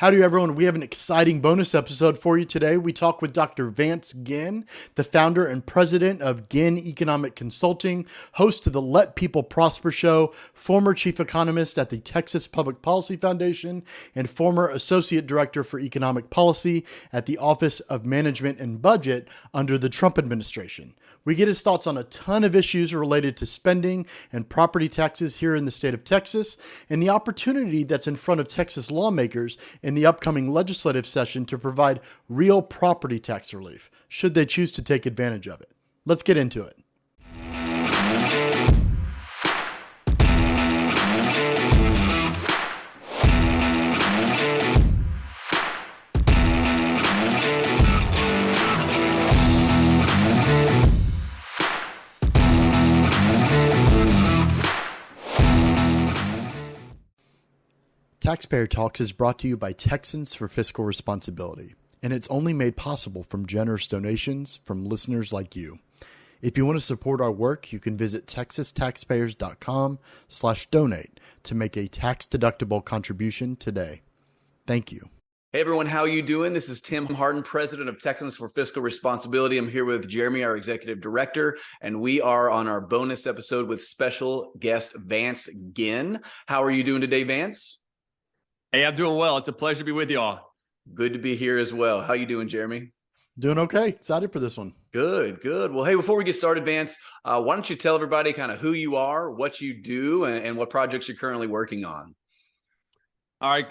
Howdy, everyone. We have an exciting bonus episode for you today. We talk with Dr. Vance Ginn, the founder and president of Ginn Economic Consulting, host of the Let People Prosper show, former chief economist at the Texas Public Policy Foundation, and former associate director for economic policy at the Office of Management and Budget under the Trump administration. We get his thoughts on a ton of issues related to spending and property taxes here in the state of Texas, and the opportunity that's in front of Texas lawmakers in the upcoming legislative session to provide real property tax relief, should they choose to take advantage of it. Let's get into it. Taxpayer Talks is brought to you by Texans for Fiscal Responsibility, and it's only made possible from generous donations from listeners like you. If you want to support our work, you can visit texastaxpayers.com/donate to make a tax-deductible contribution today. Thank you. Hey everyone, how you doing? This is Tim Harden, president of Texans for Fiscal Responsibility. I'm here with Jeremy, our executive director, and we are on our bonus episode with special guest Vance Ginn. How are you doing today, Vance? Hey, I'm doing well. It's a pleasure to be with y'all. Good to be here as well. How you doing, Jeremy? Doing okay. Excited for this one. Good, good. Well, hey, before we get started, Vance, why don't you tell everybody kind of who you are, what you do, and what projects you're currently working on? All right.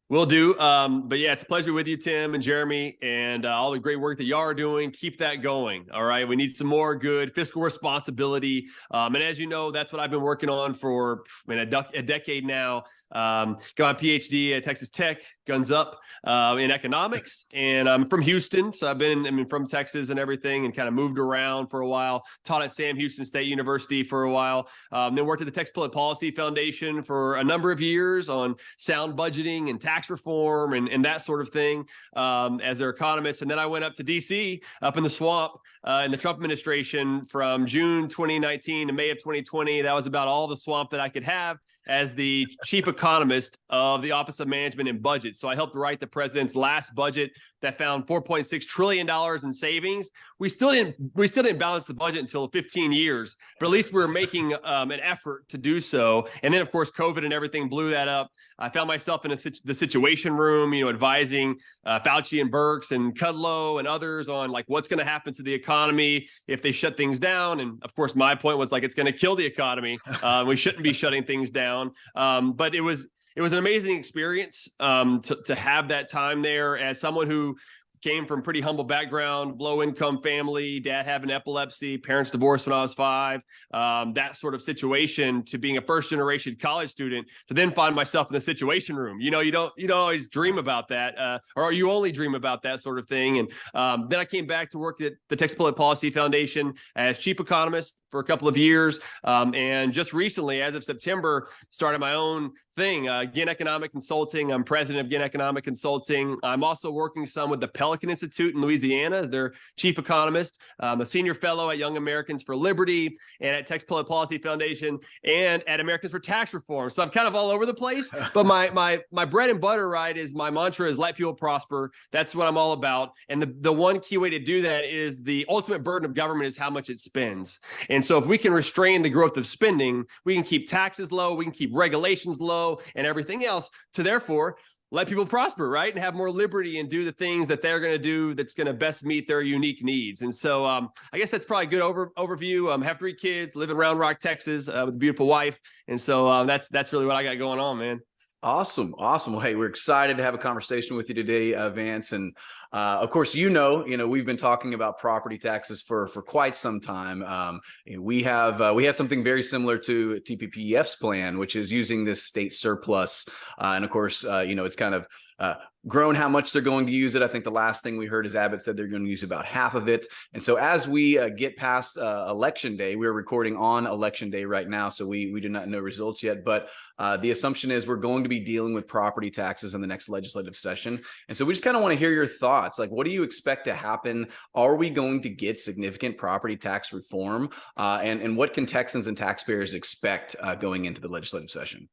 Will do. But yeah, it's a pleasure to be with you, Tim and Jeremy, and all the great work that y'all are doing. Keep that going. All right. We need some more good fiscal responsibility. And as you know, that's what I've been working on for a decade now. Got my PhD at Texas Tech, guns up, in economics. And I'm from Houston. So I've been from Texas and everything, and kind of moved around for a while. Taught at Sam Houston State University for a while. Then worked at the Texas Public Policy Foundation for a number of years on sound budgeting and tax reform and that sort of thing, as their economist. And then I went up to DC, up in the swamp, in the Trump administration from June 2019 to May of 2020. That was about all the swamp that I could have as the chief economist of the Office of Management and Budget. So I helped write the president's last budget that found $4.6 trillion in savings. We still didn't balance the budget until 15 years, but at least we were making an effort to do so. And then, of course, COVID and everything blew that up. I found myself in the Situation Room, advising Fauci and Birx and Kudlow and others on like what's going to happen to the economy if they shut things down. And of course, my point was like it's going to kill the economy. We shouldn't be shutting things down. But it was an amazing experience to have that time there as someone who came from pretty humble background, low income family, dad having epilepsy, parents divorced when I was 5, that sort of situation, to being a first generation college student, to then find myself in the Situation Room. You don't always dream about that, or you only dream about that sort of thing. And then I came back to work at the Texas Public Policy Foundation as chief economist for a couple of years. And just recently, as of September, started my own thing, Ginn Economic Consulting. I'm president of Ginn Economic Consulting. I'm also working some with the Pelican Institute in Louisiana as their chief economist. I'm a senior fellow at Young Americans for Liberty and at Texas Public Policy Foundation and at Americans for Tax Reform. So I'm kind of all over the place, but my bread and butter, right, is my mantra is let people prosper. That's what I'm all about. And the one key way to do that is the ultimate burden of government is how much it spends. And so if we can restrain the growth of spending, we can keep taxes low, we can keep regulations low and everything else, to therefore let people prosper, right? And have more liberty and do the things that they're going to do that's going to best meet their unique needs. And so I guess that's probably a good overview. I have 3 kids, live in Round Rock, Texas, with a beautiful wife. And so that's really what I got going on, man. Awesome. Well, hey, we're excited to have a conversation with you today, Vance. And of course, we've been talking about property taxes for quite some time. We have something very similar to TPPEF's plan, which is using this state surplus. And of course, it's kind of grown how much they're going to use it. I think the last thing we heard is Abbott said they're going to use about half of it. And so as we get past election day, we're recording on election day right now, so we do not know results yet. But the assumption is we're going to be dealing with property taxes in the next legislative session. And so we just kind of want to hear your thoughts. Like, what do you expect to happen? Are we going to get significant property tax reform? And what can Texans and taxpayers expect going into the legislative session?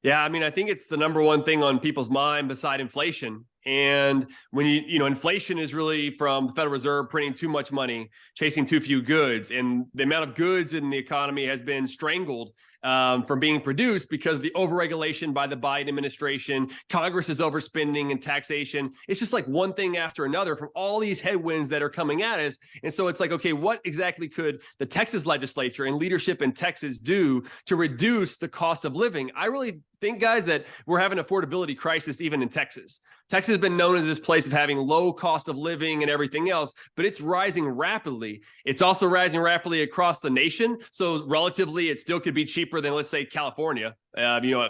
Yeah, I mean, I think it's the number one thing on people's mind beside inflation. And when inflation is really from the Federal Reserve printing too much money, chasing too few goods, and the amount of goods in the economy has been strangled from being produced because of the overregulation by the Biden administration. Congress is overspending and taxation. It's just like one thing after another from all these headwinds that are coming at us. And so it's like, okay, what exactly could the Texas legislature and leadership in Texas do to reduce the cost of living? I really think, guys, that we're having an affordability crisis even in Texas. Texas has been known as this place of having low cost of living and everything else, but it's rising rapidly. It's also rising rapidly across the nation. So relatively, it still could be cheaper than, let's say, California.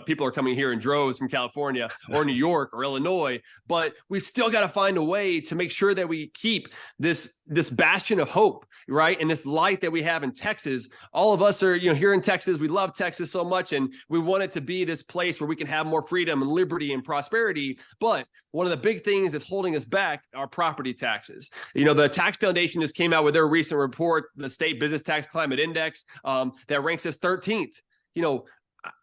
People are coming here in droves from California or New York or Illinois, but we've still got to find a way to make sure that we keep this bastion of hope, right? And this light that we have in Texas. All of us are, here in Texas, we love Texas so much, and we want it to be this place where we can have more freedom and liberty and prosperity. But one of the big things that's holding us back are property taxes. The Tax Foundation just came out with their recent report, the State Business Tax Climate Index, that ranks us 13th.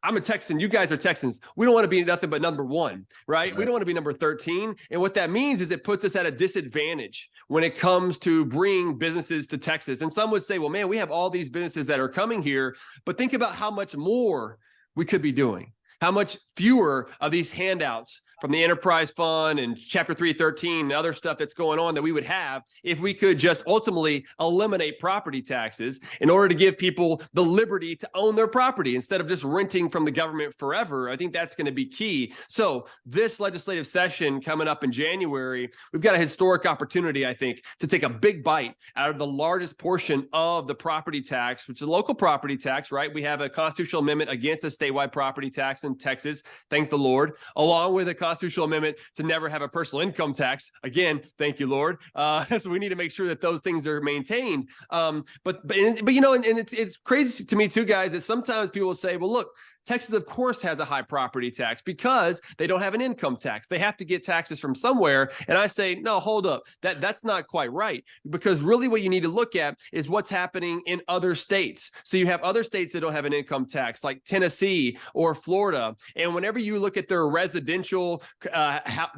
I'm a Texan. You guys are Texans. We don't want to be nothing but number one, right? We don't want to be number 13. And what that means is it puts us at a disadvantage when it comes to bringing businesses to Texas. And some would say, well, man, we have all these businesses that are coming here, but think about how much more we could be doing. How much fewer of these handouts from the Enterprise Fund and Chapter 313 and other stuff that's going on that we would have if we could just ultimately eliminate property taxes in order to give people the liberty to own their property instead of just renting from the government forever. I think that's going to be key. So this legislative session coming up in January, we've got a historic opportunity, I think, to take a big bite out of the largest portion of the property tax, which is a local property tax, right? We have a constitutional amendment against a statewide property tax in Texas, thank the Lord, along with a constitutional amendment to never have a personal income tax. Again, thank you, Lord. So we need to make sure that those things are maintained. But it's crazy to me too, guys, that sometimes people will say, well, look, Texas, of course, has a high property tax because they don't have an income tax. They have to get taxes from somewhere. And I say, no, hold up. That's not quite right. Because really what you need to look at is what's happening in other states. So you have other states that don't have an income tax, like Tennessee or Florida. And whenever you look at their residential, the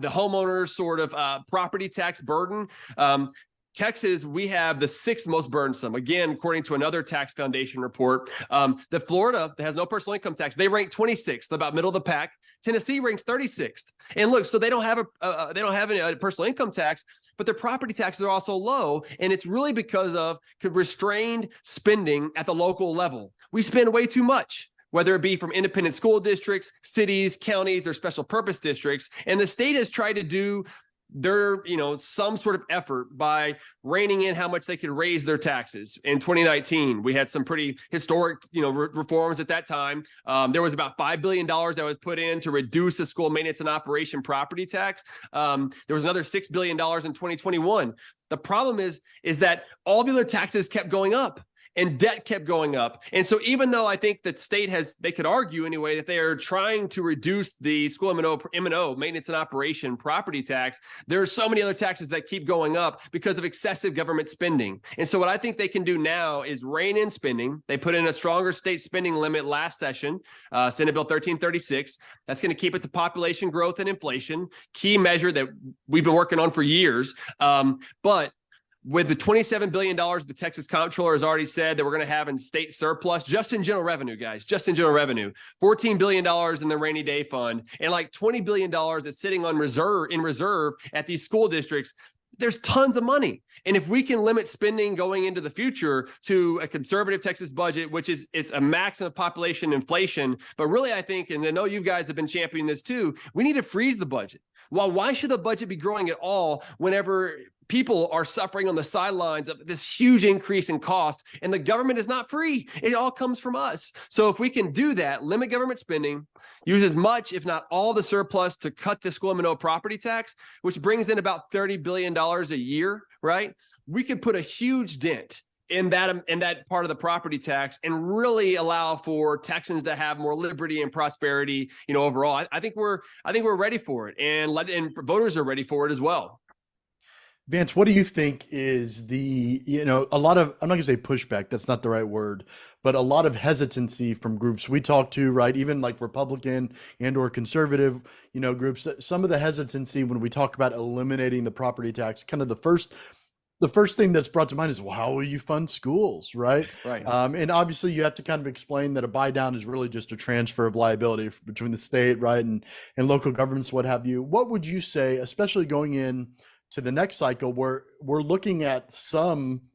homeowners sort of property tax burden, Texas, we have the 6th most burdensome. Again, according to another Tax Foundation report, that Florida has no personal income tax. They rank 26th, about middle of the pack. Tennessee ranks 36th. And look, so they don't have a personal income tax, but their property taxes are also low. And it's really because of restrained spending at the local level. We spend way too much, whether it be from independent school districts, cities, counties, or special purpose districts. And the state has tried to do their, some sort of effort by reining in how much they could raise their taxes. In 2019, we had some pretty historic, reforms at that time. There was about $5 billion that was put in to reduce the school maintenance and operation property tax. There was another $6 billion in 2021. The problem is that all the other taxes kept going up. And debt kept going up. And so even though I think that state they could argue anyway, that they are trying to reduce the school M&O, maintenance and operation property tax, there are so many other taxes that keep going up because of excessive government spending. And so what I think they can do now is rein in spending. They put in a stronger state spending limit last session, Senate Bill 1336. That's going to keep it to population growth and inflation, key measure that we've been working on for years. But with the $27 billion the Texas comptroller has already said that we're going to have in state surplus, just in general revenue, guys, just in general revenue, $14 billion in the rainy day fund, and like $20 billion that's sitting on reserve at these school districts. There's tons of money. And if we can limit spending going into the future to a conservative Texas budget, which is a maximum population inflation, but really I think, and I know you guys have been championing this too, we need to freeze the budget. Well, why should the budget be growing at all whenever people are suffering on the sidelines of this huge increase in cost, and the government is not free? It all comes from us. So if we can do that, limit government spending, use as much, if not all, the surplus to cut the school M&O property tax, which brings in about $30 billion a year, right? We could put a huge dent in that part of the property tax and really allow for Texans to have more liberty and prosperity, overall. I think we're ready for it, and voters are ready for it as well. Vance, what do you think is the, a lot of, I'm not gonna say pushback, that's not the right word, but a lot of hesitancy from groups we talk to, right? Even like Republican and or conservative, groups, some of the hesitancy when we talk about eliminating the property tax, kind of the first thing that's brought to mind is, well, how will you fund schools, right? Right. And obviously you have to kind of explain that a buy down is really just a transfer of liability between the state, right, and local governments, what have you. What would you say, especially going in to the next cycle, where we're looking at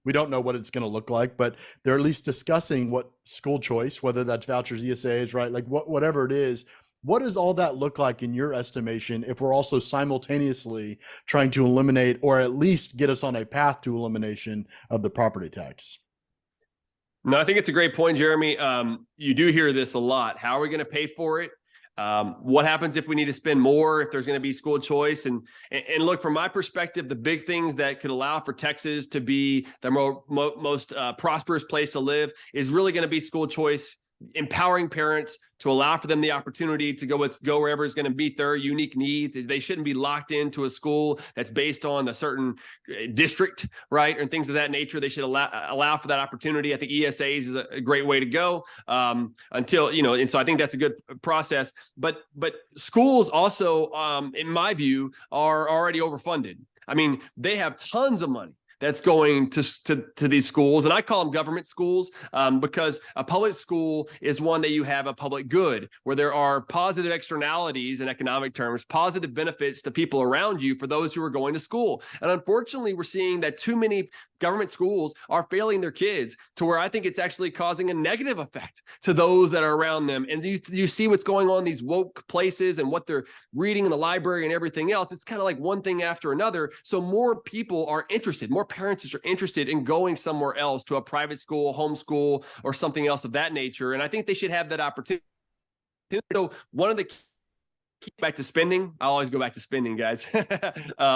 we don't know what it's going to look like, but they're at least discussing what school choice, whether that's vouchers, ESAs, right, like whatever it is. What does all that look like in your estimation if we're also simultaneously trying to eliminate, or at least get us on a path to elimination of the property tax? No, I think it's a great point, Jeremy. You do hear this a lot. How are we going to pay for it? What happens if we need to spend more, if there's going to be school choice? And look, from my perspective, the big things that could allow for Texas to be the most prosperous place to live is really going to be school choice, empowering parents to allow for them the opportunity to go wherever is going to meet their unique needs. They shouldn't be locked into a school that's based on a certain district, right, and things of that nature. They should allow for that opportunity. I think ESAs is a great way to go until, and so I think that's a good process. But schools also, in my view, are already overfunded. I mean, they have tons of money that's going to these schools. And I call them government schools because a public school is one that you have a public good, where there are positive externalities in economic terms, positive benefits to people around you for those who are going to school. And unfortunately, we're seeing that too many government schools are failing their kids, to where I think it's actually causing a negative effect to those that are around them. And you see what's going on in these woke places and what they're reading in the library and everything else. It's kind of like one thing after another. So more people are interested, more parents are interested in going somewhere else, to a private school, homeschool, or something else of that nature. And I think they should have that opportunity. So one of the back to spending, I'll always go back to spending, guys,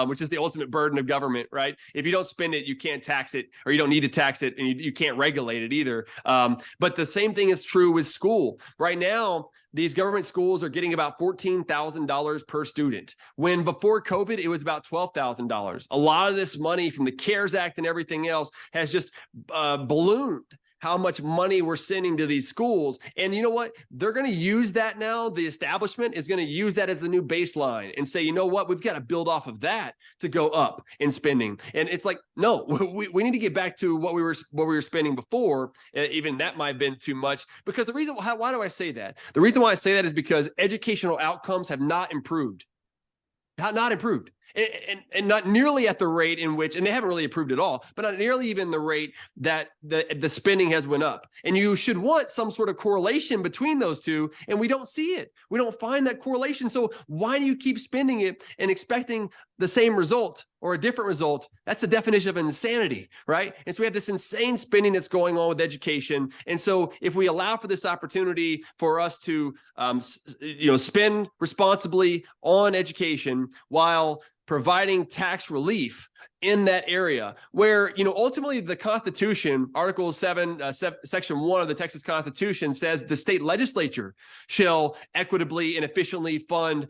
which is the ultimate burden of government, right? If you don't spend it, you can't tax it, or you don't need to tax it, and you can't regulate it either. But the same thing is true with school. Right now, these government schools are getting about $14,000 per student, when before COVID, it was about $12,000. A lot of this money from the CARES Act and everything else has just ballooned how much money we're sending to these schools. And you know what? They're going to use that now. The establishment is going to use that as the new baseline and say, you know what? We've got to build off of that to go up in spending. And it's like, no, we need to get back to what we were spending before. Even that might have been too much, because why do I say that? The reason why I say that is because educational outcomes have not improved. Not improved. And not nearly at the rate in which, and they haven't really improved at all, but not nearly even the rate that the spending has went up. And you should want some sort of correlation between those two, and we don't see it. We don't find that correlation. So why do you keep spending it and expecting the same result or a different result? That's the definition of insanity, right? And so we have this insane spending that's going on with education. And so if we allow for this opportunity for us to, spend responsibly on education while providing tax relief in that area, where, ultimately the Constitution, Article 7, Section 1 of the Texas Constitution says the state legislature shall equitably and efficiently fund,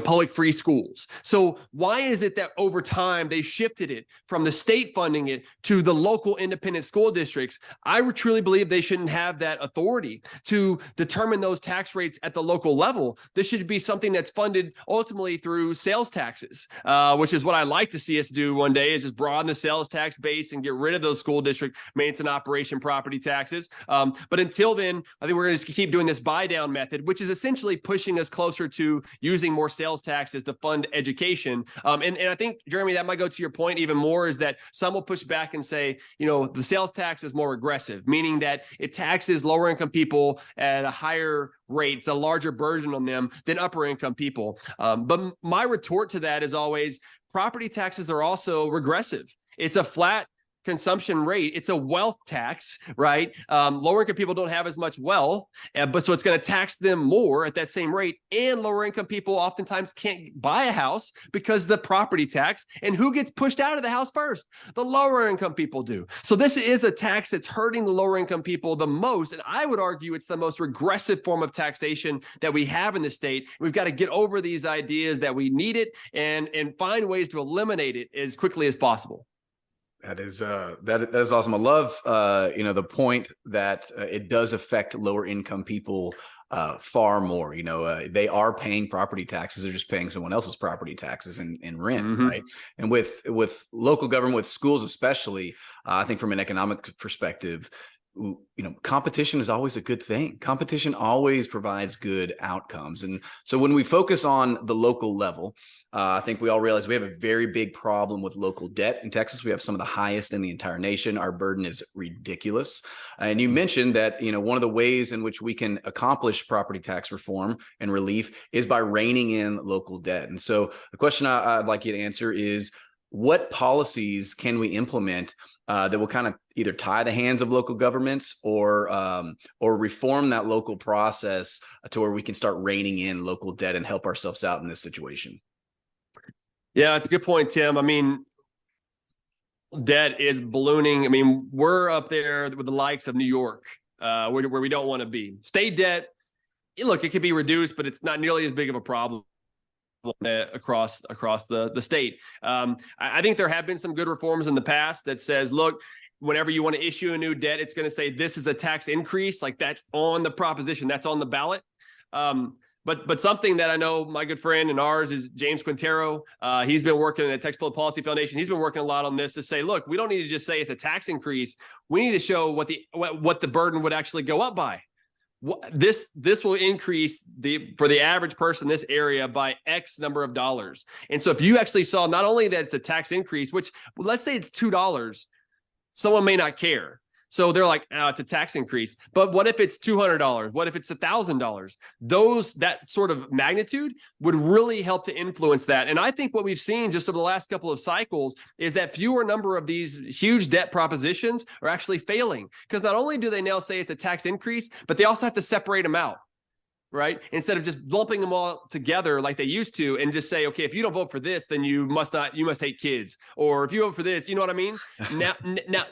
public free schools. So why is it that over time they shifted it from the state funding it to the local independent school districts? I would truly believe they shouldn't have that authority to determine those tax rates at the local level. This should be something that's funded ultimately through sales taxes, which is what I'd like to see us do one day, is just broaden the sales tax base and get rid of those school district maintenance and operation property taxes. But until then, I think we're going to keep doing this buy down method, which is essentially pushing us closer to using more sales taxes to fund education. And I think, Jeremy, that might go to your point even more, is that some will push back and say, the sales tax is more regressive, meaning that it taxes lower income people at a higher rate. It's a larger burden on them than upper income people. But my retort to that is always, property taxes are also regressive. It's a flat consumption rate. It's a wealth tax, right? Lower income people don't have as much wealth, but so it's going to tax them more at that same rate. And lower income people oftentimes can't buy a house because of the property tax. And who gets pushed out of the house first? The lower income people do. So this is a tax that's hurting the lower income people the most. And I would argue it's the most regressive form of taxation that we have in the state. We've got to get over these ideas that we need it and find ways to eliminate it as quickly as possible. That is awesome. I love the point that it does affect lower income people far more. They are paying property taxes; they're just paying someone else's property taxes and rent, right? And with local government, with schools especially, I think from an economic perspective, competition is always a good thing. Competition always provides good outcomes. And so when we focus on the local level, I think we all realize we have a very big problem with local debt in Texas. We have some of the highest in the entire nation. Our burden is ridiculous. And you mentioned that, one of the ways in which we can accomplish property tax reform and relief is by reining in local debt. And so the question I'd like you to answer is, what policies can we implement that will kind of either tie the hands of local governments or reform that local process to where we can start reining in local debt and help ourselves out in this situation? Yeah, it's a good point, Tim. I mean, debt is ballooning. I mean, we're up there with the likes of New York, where we don't want to be. State debt, look, it can be reduced, but it's not nearly as big of a problem across the state. I think there have been some good reforms in the past that says, look, whenever you want to issue a new debt, it's going to say this is a tax increase. Like, that's on the proposition, that's on the ballot. But something that I know my good friend and ours is 𝗧𝗔𝗫𝗣𝗦. He's been working at Texas Public Policy Foundation. He's been working a lot on this to say, look, we don't need to just say it's a tax increase. We need to show what the burden would actually go up by. This will increase for the average person in this area by X number of dollars. And so if you actually saw not only that it's a tax increase, which, let's say it's $2, someone may not care. So they're like, oh, it's a tax increase. But what if it's $200? What if it's $1,000? That sort of magnitude would really help to influence that. And I think what we've seen just over the last couple of cycles is that fewer number of these huge debt propositions are actually failing. Because not only do they now say it's a tax increase, but they also have to separate them out. Right? Instead of just lumping them all together like they used to and just say, okay, if you don't vote for this, then you must hate kids. Or if you vote for this, you know what I mean?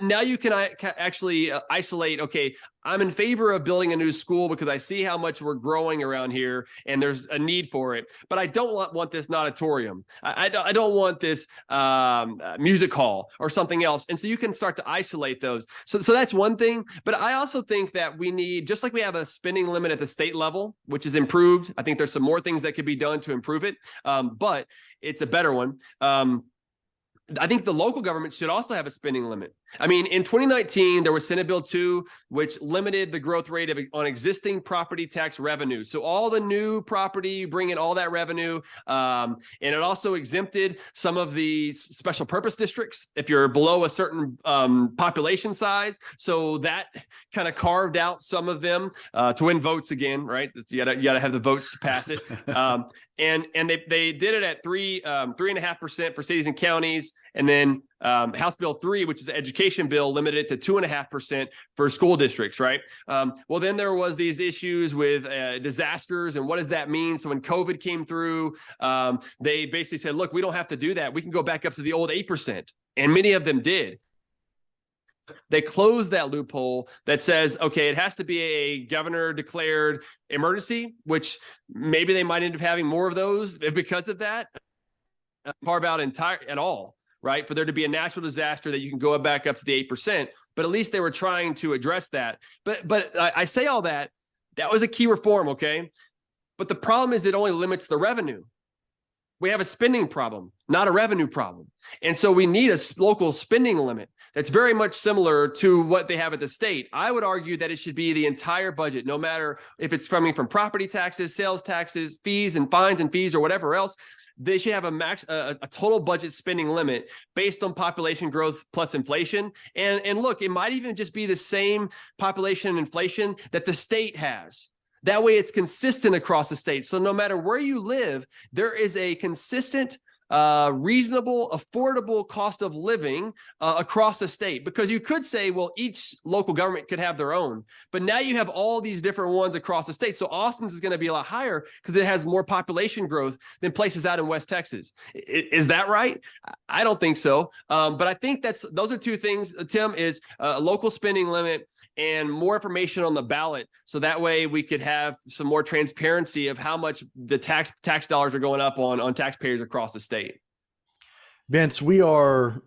Now you can actually isolate, okay, I'm in favor of building a new school because I see how much we're growing around here and there's a need for it. But I don't want this auditorium. I don't want this music hall or something else. And so you can start to isolate those. So that's one thing. But I also think that we need, just like we have a spending limit at the state level, which is improved. I think there's some more things that could be done to improve it. But it's a better one. I think the local government should also have a spending limit. I mean, in 2019, there was Senate Bill 2, which limited the growth rate on existing property tax revenue. So all the new property, bring in all that revenue. And it also exempted some of the special purpose districts if you're below a certain population size. So that kind of carved out some of them to win votes again, right? You gotta have the votes to pass it. And they did it at 3.5% for cities and counties, and then House Bill 3, which is an education bill, limited it to 2.5% for school districts, right? Well, then there was these issues with disasters, and what does that mean? So when COVID came through, they basically said, look, we don't have to do that. We can go back up to the old 8%, and many of them did. They closed that loophole that says, okay, it has to be a governor declared emergency, which maybe they might end up having more of those because of that. Carve out at all, right? For there to be a natural disaster that you can go back up to the 8%, but at least they were trying to address that. But I say all that was a key reform, okay? But the problem is it only limits the revenue. We have a spending problem, not a revenue problem. And so we need a local spending limit that's very much similar to what they have at the state. I would argue that it should be the entire budget, no matter if it's coming from property taxes, sales taxes, fees and fines and fees or whatever else. They should have a total budget spending limit based on population growth plus inflation. And look, it might even just be the same population and inflation that the state has. That way it's consistent across the state. So no matter where you live, there is a consistent reasonable, affordable cost of living across the state. Because you could say, well, each local government could have their own, but now you have all these different ones across the state. So Austin's is going to be a lot higher because it has more population growth than places out in West Texas. Is that right? I don't think so. But I think those are two things, Tim, is a local spending limit and more information on the ballot. So that way we could have some more transparency of how much the tax dollars are going up on taxpayers across the state. Vance, we are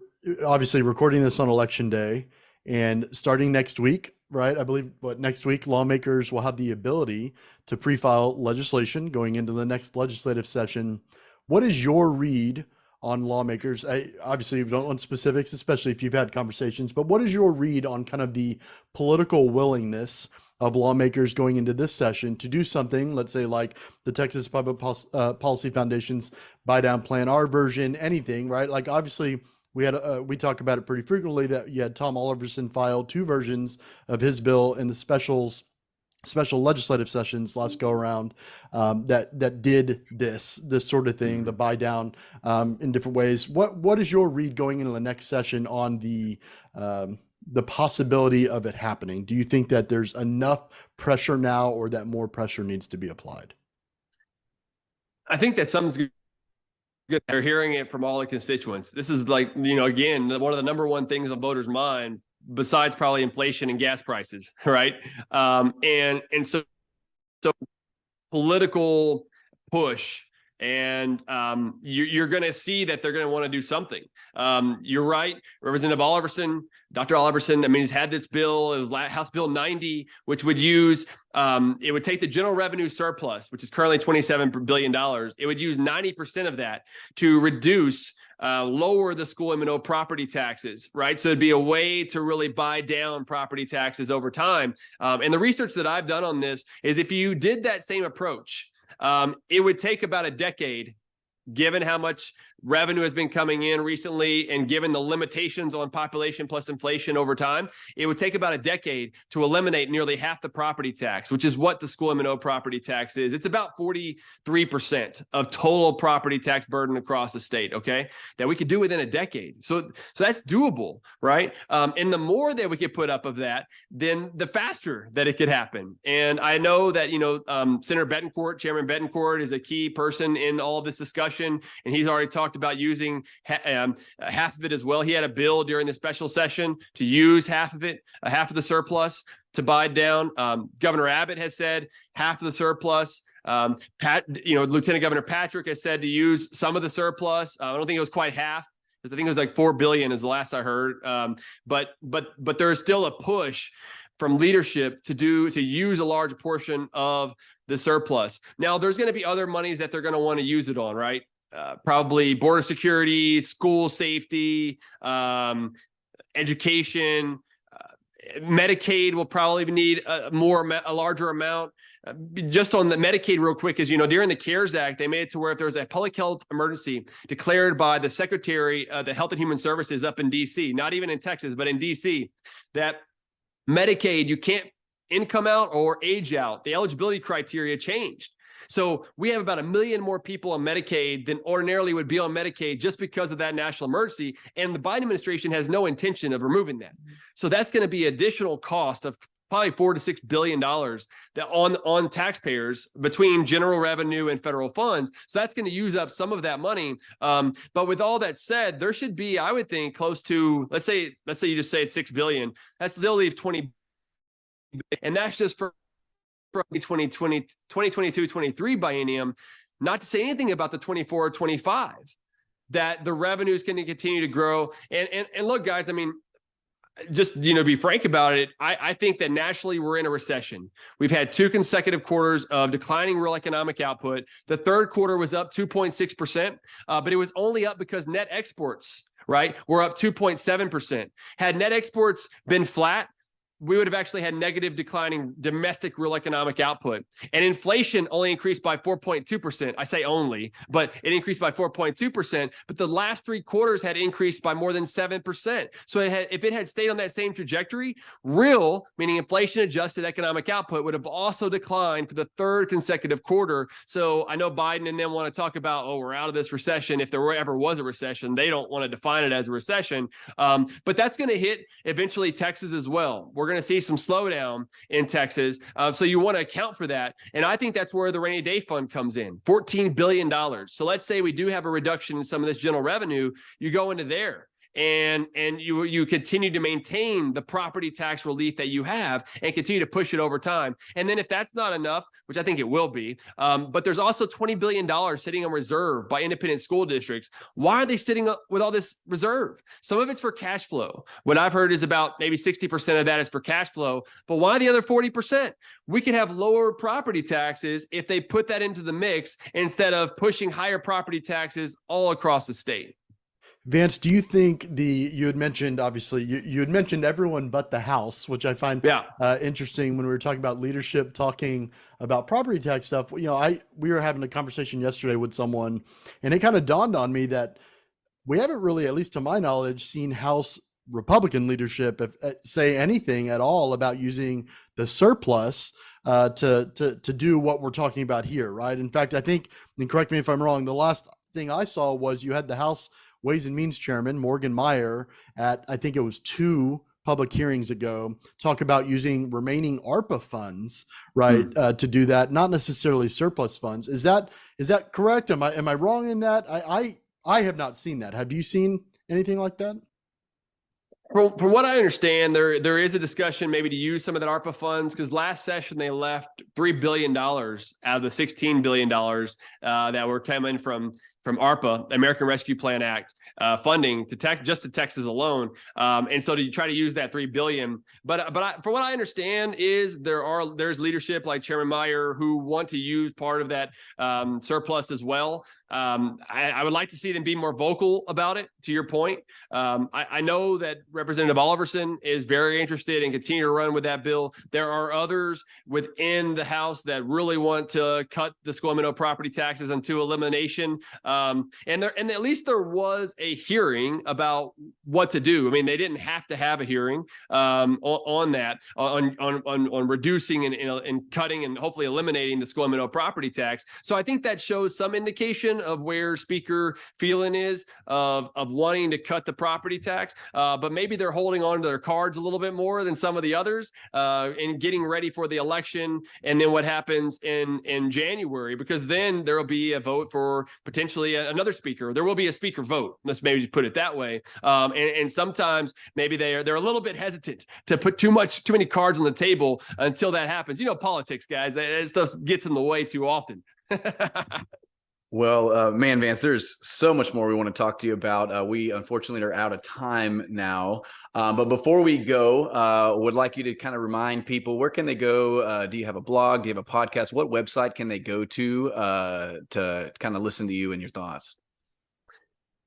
obviously recording this on election day, and starting next week, right? I believe next week, lawmakers will have the ability to pre-file legislation going into the next legislative session. What is your read on lawmakers? Obviously, you don't want specifics, especially if you've had conversations, but what is your read on kind of the political willingness of lawmakers going into this session to do something, let's say like the Texas Public Policy Foundation's buy down plan, our version, anything, right? Like obviously we talk about it pretty frequently that you had Tom Oliverson file 2 versions of his bill in the special legislative sessions last go around that did this sort of thing, the buy down in different ways. What is your read going into the next session on the possibility of it happening? Do you think that there's enough pressure now, or that more pressure needs to be applied? I think that something's good. They're hearing it from all the constituents. This is like, again, one of the number one things on voters' mind, besides probably inflation and gas prices, right? And so political push, and you're going to see that they're going to want to do something. You're right, Representative Oliverson, Dr. Oliverson. I mean, he's had this bill. It was House Bill 90, which would use it would take the general revenue surplus, which is currently $27 billion. It would use 90% of that to reduce. Lower the school M&O property taxes, right? So it'd be a way to really buy down property taxes over time. And the research that I've done on this is if you did that same approach, it would take about a decade, given how much revenue has been coming in recently and given the limitations on population plus inflation over time, it would take about a decade to eliminate nearly half the property tax, which is what the school M&O property tax is. It's about 43% of total property tax burden across the state, okay, that we could do within a decade. So that's doable, right? And the more that we could put up of that, then the faster that it could happen. And I know that, Senator Betancourt, Chairman Betancourt, is a key person in all of this discussion, and he's already talked about using half of it as well. He had a bill during the special session to use half of it, half of the surplus to buy down. Governor Abbott has said half of the surplus. Lieutenant Governor Patrick has said to use some of the surplus. I don't think it was quite half, because I think it was like $4 billion is the last I heard. But there is still a push from leadership to use a large portion of the surplus. Now, there's going to be other monies that they're going to want to use it on, right? Probably border security, school safety, education, Medicaid will probably need a larger amount. Just on the Medicaid real quick, is, during the CARES Act, they made it to where if there was a public health emergency declared by the Secretary of the Health and Human Services up in DC, not even in Texas, but in DC, that Medicaid, you can't income out or age out. The eligibility criteria changed. So we have about 1 million more people on Medicaid than ordinarily would be on Medicaid just because of that national emergency. And the Biden administration has no intention of removing that. So that's going to be additional cost of probably $4 to $6 billion that on taxpayers between general revenue and federal funds. So that's going to use up some of that money. But with all that said, there should be, I would think, close to, let's say you just say it's $6 billion. That still leaves $20 billion. And that's just for 2022-23 biennium, not to say anything about the 24-25, that the revenue is going to continue to grow. And look, guys, I mean, just, be frank about it. I think that nationally we're in a recession. We've had 2 consecutive quarters of declining real economic output. The third quarter was up 2.6%, but it was only up because net exports, right, were up 2.7%. Had net exports been flat, we would have actually had negative declining domestic real economic output. And inflation only increased by 4.2%. I say only, but it increased by 4.2%. But the last 3 quarters had increased by more than 7%. So if it had stayed on that same trajectory, real, meaning inflation adjusted economic output, would have also declined for the 3rd consecutive quarter. So I know Biden and them want to talk about, oh, we're out of this recession. If there ever was a recession, they don't want to define it as a recession. But that's going to hit eventually Texas as well. We're going to see some slowdown in Texas. So you want to account for that. And I think that's where the rainy day fund comes in, $14 billion. So let's say we do have a reduction in some of this general revenue, you go into there. And you continue to maintain the property tax relief that you have and continue to push it over time. And then if that's not enough, which I think it will be, but there's also $20 billion sitting on reserve by independent school districts. Why are they sitting up with all this reserve? Some of it's for cash flow. What I've heard is about maybe 60% of that is for cash flow. But why the other 40%? We could have lower property taxes if they put that into the mix instead of pushing higher property taxes all across the state. Vance, do you think you had mentioned, obviously, you had mentioned everyone but the House, which I find interesting when we were talking about leadership, talking about property tax stuff. We were having a conversation yesterday with someone, and it kind of dawned on me that we haven't really, at least to my knowledge, seen House Republican leadership say anything at all about using the surplus to do what we're talking about here, right? In fact, I think, and correct me if I'm wrong, the last thing I saw was you had the House Ways and Means Chairman Morgan Meyer at, I think it was 2 public hearings ago, talk about using remaining ARPA funds, right, to do that, not necessarily surplus funds. Is that correct? Am I wrong in that? I have not seen that. Have you seen anything like that? From what I understand, there is a discussion maybe to use some of that ARPA funds, because last session they left $3 billion out of the $16 billion that were coming from ARPA, American Rescue Plan Act, funding to Texas alone, and so to try to use that $3 billion. But from what I understand is there's leadership like Chairman Meyer who want to use part of that surplus as well. I would like to see them be more vocal about it. To your point, I know that Representative Oliverson is very interested and continue to run with that bill. There are others within the House that really want to cut the school and middle property taxes into elimination. And at least there was a hearing about what to do. I mean, they didn't have to have a hearing on that, on reducing and cutting and hopefully eliminating the school and middle property tax. So I think that shows some indication of where Speaker Phelan is of wanting to cut the property tax, but maybe they're holding on to their cards a little bit more than some of the others and getting ready for the election and then what happens in January, because then there will be a vote for potentially another speaker. There will be a speaker vote. Let's maybe put it that way. And sometimes maybe they're a little bit hesitant to put too many cards on the table until that happens. You know, politics, guys, that stuff gets in the way too often. Well, man, Vance, there's so much more we want to talk to you about. We unfortunately are out of time now. But before we go, would like you to kind of remind people, where can they go? Do you have a blog? Do you have a podcast? What website can they go to kind of listen to you and your thoughts?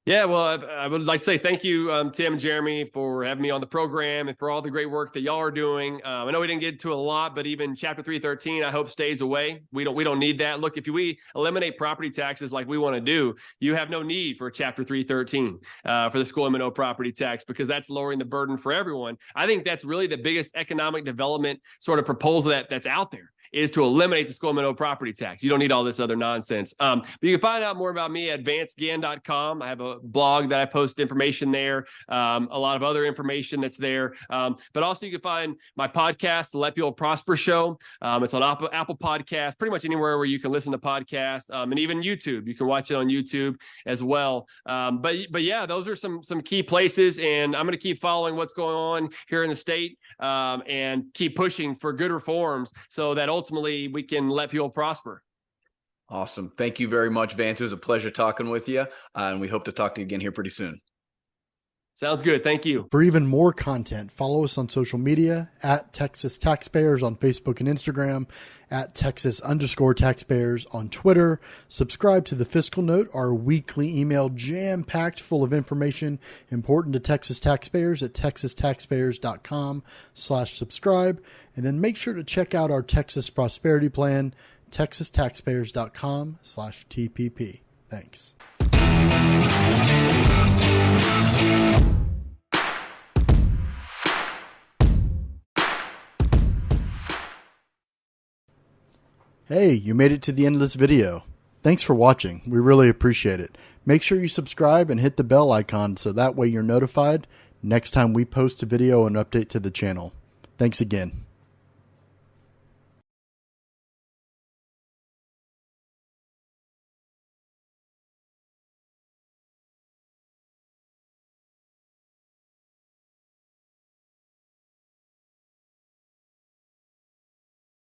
Yeah, well, I would like to say thank you, Tim and Jeremy, for having me on the program and for all the great work that y'all are doing. I know we didn't get to a lot, but even Chapter 313, I hope stays away. We don't need that. Look, if we eliminate property taxes like we want to do, you have no need for Chapter 313 for the school and middle property tax, because that's lowering the burden for everyone. I think that's really the biggest economic development sort of proposal that's out there, is to eliminate the school and middle property tax. You don't need all this other nonsense. But you can find out more about me at vanceginn.com. I have a blog that I post information there, a lot of other information that's there. But also you can find my podcast, The Let People Prosper Show. It's on Apple Podcasts, pretty much anywhere where you can listen to podcasts, and even YouTube. You can watch it on YouTube as well. But yeah, those are some key places, and I'm going to keep following what's going on here in the state, and keep pushing for good reforms so that ultimately we can let people prosper. Awesome. Thank you very much, Vance. It was a pleasure talking with you, and we hope to talk to you again here pretty soon. Sounds good. Thank you. For even more content, follow us on social media at Texas Taxpayers on Facebook and Instagram, at Texas_Taxpayers on Twitter. Subscribe to the Fiscal Note, our weekly email jam-packed full of information important to Texas taxpayers at texastaxpayers.com/subscribe. And then make sure to check out our Texas Prosperity Plan, texastaxpayers.com/TPP. Thanks. Hey, you made it to the end of this video. Thanks for watching. We really appreciate it. Make sure you subscribe and hit the bell icon so that way you're notified next time we post a video and update to the channel. Thanks again.